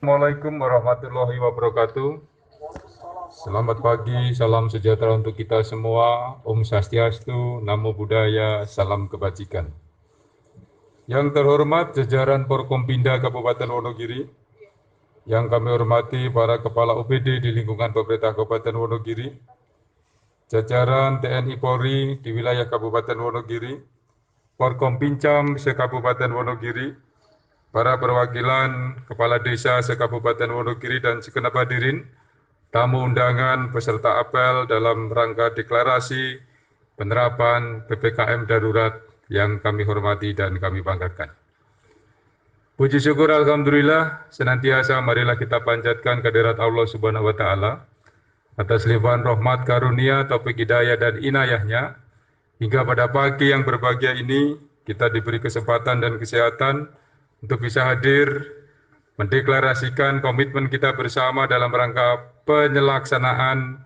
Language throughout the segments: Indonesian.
Assalamualaikum warahmatullahi wabarakatuh. Selamat pagi, salam sejahtera untuk kita semua. Om Swastiastu, Namo Buddhaya, salam kebajikan. Yang terhormat jajaran Forkompinda Kabupaten Wonogiri, yang kami hormati para kepala OPD di lingkungan pemerintah Kabupaten Wonogiri, jajaran TNI Polri di wilayah Kabupaten Wonogiri, Forkompincam se-Kabupaten Wonogiri, para perwakilan kepala desa se-Kabupaten Wonogiri dan segenap hadirin, tamu undangan peserta apel dalam rangka deklarasi penerapan PPKM darurat yang kami hormati dan kami banggakan. Puji syukur alhamdulillah, senantiasa marilah kita panjatkan kehadirat Allah Subhanahu wa taala atas limpahan rahmat karunia, taufik hidayah dan inayahnya, hingga pada pagi yang berbahagia ini kita diberi kesempatan dan kesehatan untuk bisa hadir mendeklarasikan komitmen kita bersama dalam rangka penyelaksanaan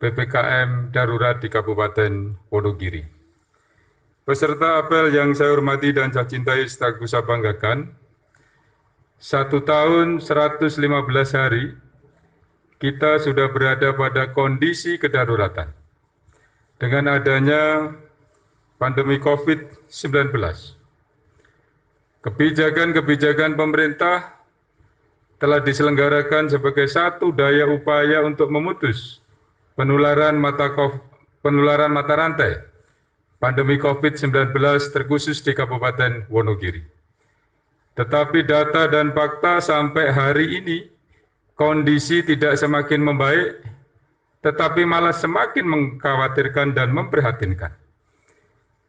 PPKM darurat di Kabupaten Wonogiri. Peserta apel yang saya hormati dan saya cintai sekaligus saya banggakan, 1 tahun 115 hari kita sudah berada pada kondisi kedaruratan. Dengan adanya pandemi COVID-19, kebijakan-kebijakan pemerintah telah diselenggarakan sebagai satu daya upaya untuk memutus penularan mata rantai pandemi COVID-19 terkhusus di Kabupaten Wonogiri. Tetapi data dan fakta sampai hari ini kondisi tidak semakin membaik, tetapi malah semakin mengkhawatirkan dan memprihatinkan.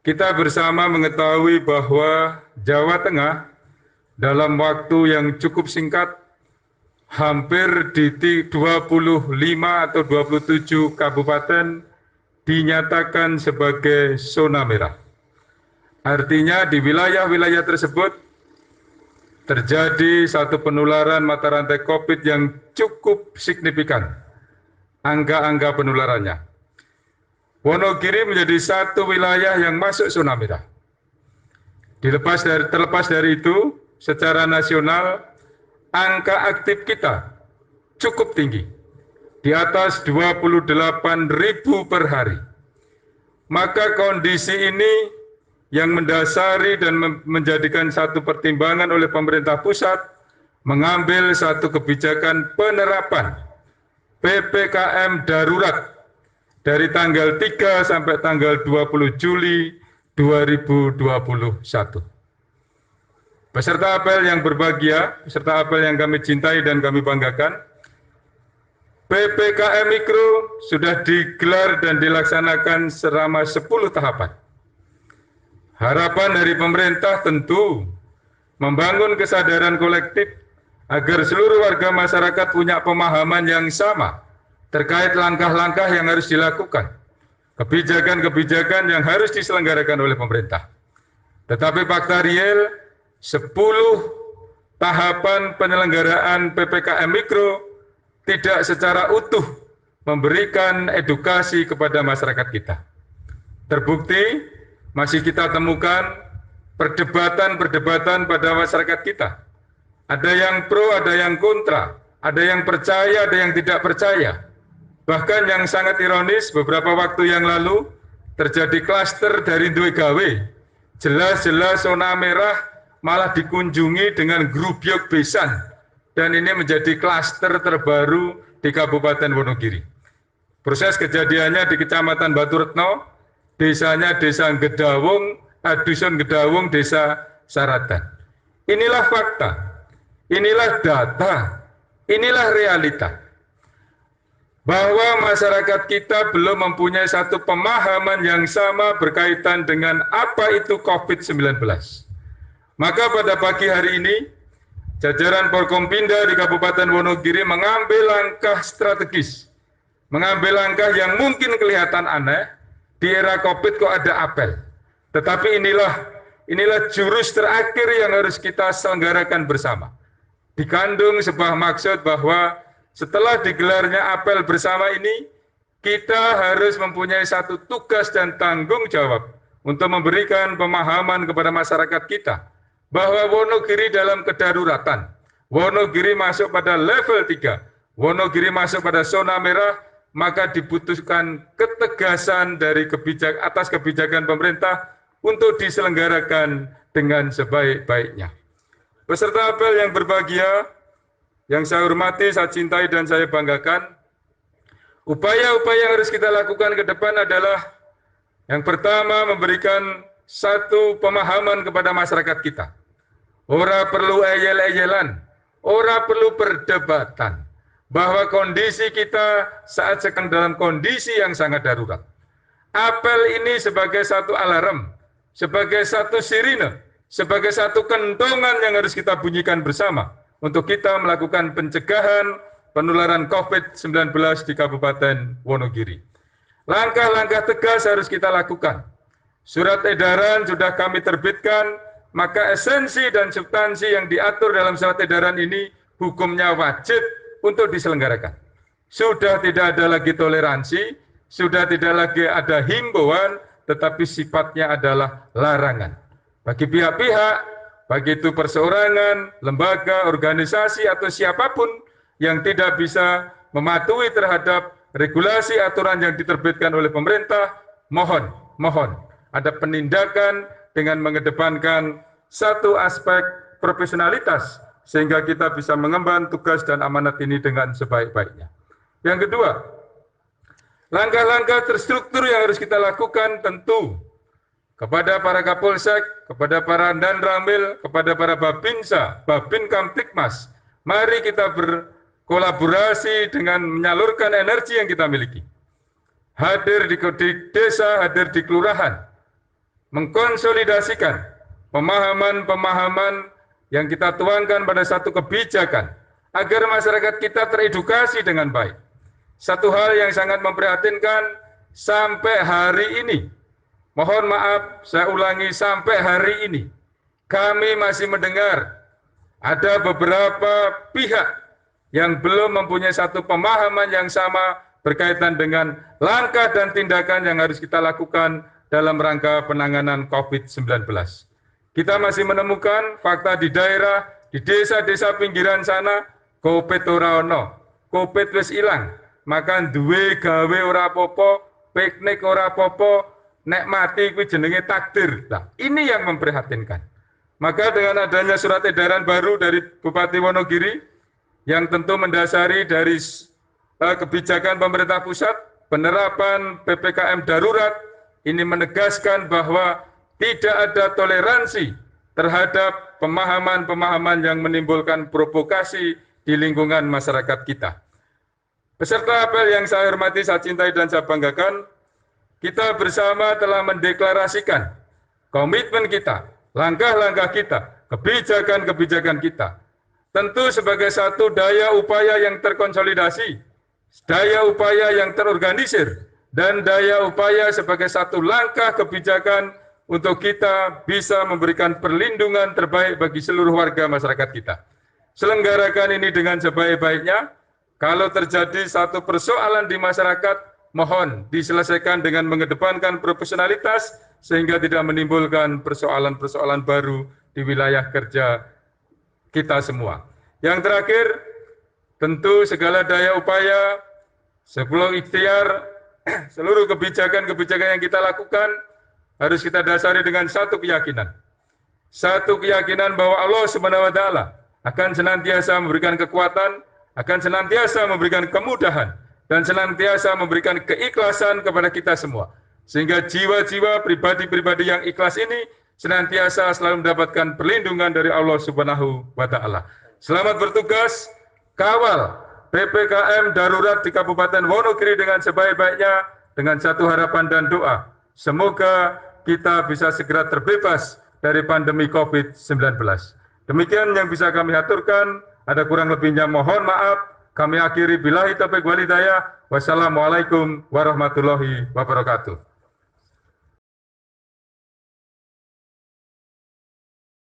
Kita bersama mengetahui bahwa Jawa Tengah dalam waktu yang cukup singkat hampir di 25 atau 27 kabupaten dinyatakan sebagai zona merah. Artinya di wilayah-wilayah tersebut terjadi satu penularan mata rantai COVID yang cukup signifikan, angka-angka penularannya. Wonogiri menjadi satu wilayah yang masuk zona merah. Terlepas dari itu, secara nasional, angka aktif kita cukup tinggi, di atas 28.000 per hari. Maka kondisi ini yang mendasari dan menjadikan satu pertimbangan oleh pemerintah pusat mengambil satu kebijakan penerapan PPKM darurat dari tanggal 3 sampai tanggal 20 Juli 2021. Peserta apel yang berbahagia, peserta apel yang kami cintai dan kami banggakan, PPKM Mikro sudah digelar dan dilaksanakan selama 10 tahapan. Harapan dari pemerintah tentu membangun kesadaran kolektif agar seluruh warga masyarakat punya pemahaman yang sama terkait langkah-langkah yang harus dilakukan, kebijakan-kebijakan yang harus diselenggarakan oleh pemerintah. Tetapi fakta real, 10 tahapan penyelenggaraan PPKM Mikro tidak secara utuh memberikan edukasi kepada masyarakat kita. Terbukti, masih kita temukan perdebatan-perdebatan pada masyarakat kita. Ada yang pro, ada yang kontra, ada yang percaya, ada yang tidak percaya. Bahkan yang sangat ironis, beberapa waktu yang lalu terjadi klaster dari Duwe Gawe. Jelas-jelas zona merah malah dikunjungi dengan grubyok besan. Dan ini menjadi klaster terbaru di Kabupaten Wonogiri. Proses kejadiannya di Kecamatan Batu Retno, desanya Desa Gedawung, Dusun Gedawung, Desa Saratan. Inilah fakta, inilah data, inilah realita. bahwa masyarakat kita belum mempunyai satu pemahaman yang sama berkaitan dengan apa itu COVID-19. Maka pada pagi hari ini, jajaran Forkompinda di Kabupaten Wonogiri mengambil langkah strategis, mengambil langkah yang mungkin kelihatan aneh, di era COVID kok ada apel. Tetapi inilah jurus terakhir yang harus kita selenggarakan bersama. Dikandung sebuah maksud bahwa setelah digelarnya apel bersama ini, kita harus mempunyai satu tugas dan tanggung jawab untuk memberikan pemahaman kepada masyarakat kita bahwa Wonogiri dalam kedaruratan, Wonogiri masuk pada level 3, Wonogiri masuk pada zona merah, maka dibutuhkan ketegasan dari atas kebijakan pemerintah untuk diselenggarakan dengan sebaik-baiknya. Peserta apel yang berbahagia, yang saya hormati, saya cintai, dan saya banggakan, upaya-upaya yang harus kita lakukan ke depan adalah yang pertama memberikan satu pemahaman kepada masyarakat kita. Ora perlu eyel-eyelan, ora perlu perdebatan, bahwa kondisi kita saat sedang dalam kondisi yang sangat darurat. Apel ini sebagai satu alarm, sebagai satu sirine, sebagai satu kentongan yang harus kita bunyikan bersama untuk kita melakukan pencegahan penularan COVID-19 di Kabupaten Wonogiri. Langkah-langkah tegas harus kita lakukan. Surat edaran sudah kami terbitkan, maka esensi dan substansi yang diatur dalam surat edaran ini hukumnya wajib untuk diselenggarakan. Sudah tidak ada lagi toleransi, sudah tidak lagi ada himbauan, tetapi sifatnya adalah larangan. Bagi pihak-pihak, baik itu perseorangan, lembaga, organisasi, atau siapapun yang tidak bisa mematuhi terhadap regulasi aturan yang diterbitkan oleh pemerintah, mohon ada penindakan dengan mengedepankan satu aspek profesionalitas sehingga kita bisa mengemban tugas dan amanat ini dengan sebaik-baiknya. Yang kedua, langkah-langkah terstruktur yang harus kita lakukan tentu kepada para Kapolsek, kepada para Danramil, kepada para Babinsa, Babin Kamtipmas, mari kita berkolaborasi dengan menyalurkan energi yang kita miliki. Hadir di desa, hadir di kelurahan, mengkonsolidasikan pemahaman-pemahaman yang kita tuangkan pada satu kebijakan agar masyarakat kita teredukasi dengan baik. Satu hal yang sangat memprihatinkan, sampai hari ini, mohon maaf, saya ulangi, sampai hari ini, kami masih mendengar ada beberapa pihak yang belum mempunyai satu pemahaman yang sama berkaitan dengan langkah dan tindakan yang harus kita lakukan dalam rangka penanganan COVID-19. Kita masih menemukan fakta di daerah, di desa-desa pinggiran sana, COVID ora ono, COVID wis ilang, makan duwe gawe ora popo, piknik ora popo, nek mati kuwi jenenge takdir. Nah, ini yang memprihatinkan. Maka dengan adanya surat edaran baru dari Bupati Wonogiri yang tentu mendasari dari kebijakan pemerintah pusat, penerapan PPKM darurat, ini menegaskan bahwa tidak ada toleransi terhadap pemahaman-pemahaman yang menimbulkan provokasi di lingkungan masyarakat kita. Peserta apel yang saya hormati, saya cintai, dan saya banggakan, kita bersama telah mendeklarasikan komitmen kita, langkah-langkah kita, kebijakan-kebijakan kita. Tentu sebagai satu daya upaya yang terkonsolidasi, daya upaya yang terorganisir, dan daya upaya sebagai satu langkah kebijakan untuk kita bisa memberikan perlindungan terbaik bagi seluruh warga masyarakat kita. Selenggarakan ini dengan sebaik-baiknya. Kalau terjadi satu persoalan di masyarakat, mohon diselesaikan dengan mengedepankan profesionalitas sehingga tidak menimbulkan persoalan-persoalan baru di wilayah kerja kita semua. Yang terakhir, tentu segala daya upaya sebelum ikhtiar, seluruh kebijakan-kebijakan yang kita lakukan harus kita dasari dengan satu keyakinan. Satu keyakinan bahwa Allah Subhanahu wa Ta'ala akan senantiasa memberikan kekuatan, akan senantiasa memberikan kemudahan, dan senantiasa memberikan keikhlasan kepada kita semua. Sehingga jiwa-jiwa pribadi-pribadi yang ikhlas ini senantiasa selalu mendapatkan perlindungan dari Allah Subhanahu wa Ta'ala. Selamat bertugas, kawal PPKM darurat di Kabupaten Wonogiri dengan sebaik-baiknya, dengan satu harapan dan doa. Semoga kita bisa segera terbebas dari pandemi COVID-19. Demikian yang bisa kami aturkan, ada kurang lebihnya mohon maaf. Kami akhiri billahi taufiq wal hidayah. Wassalamualaikum warahmatullahi wabarakatuh.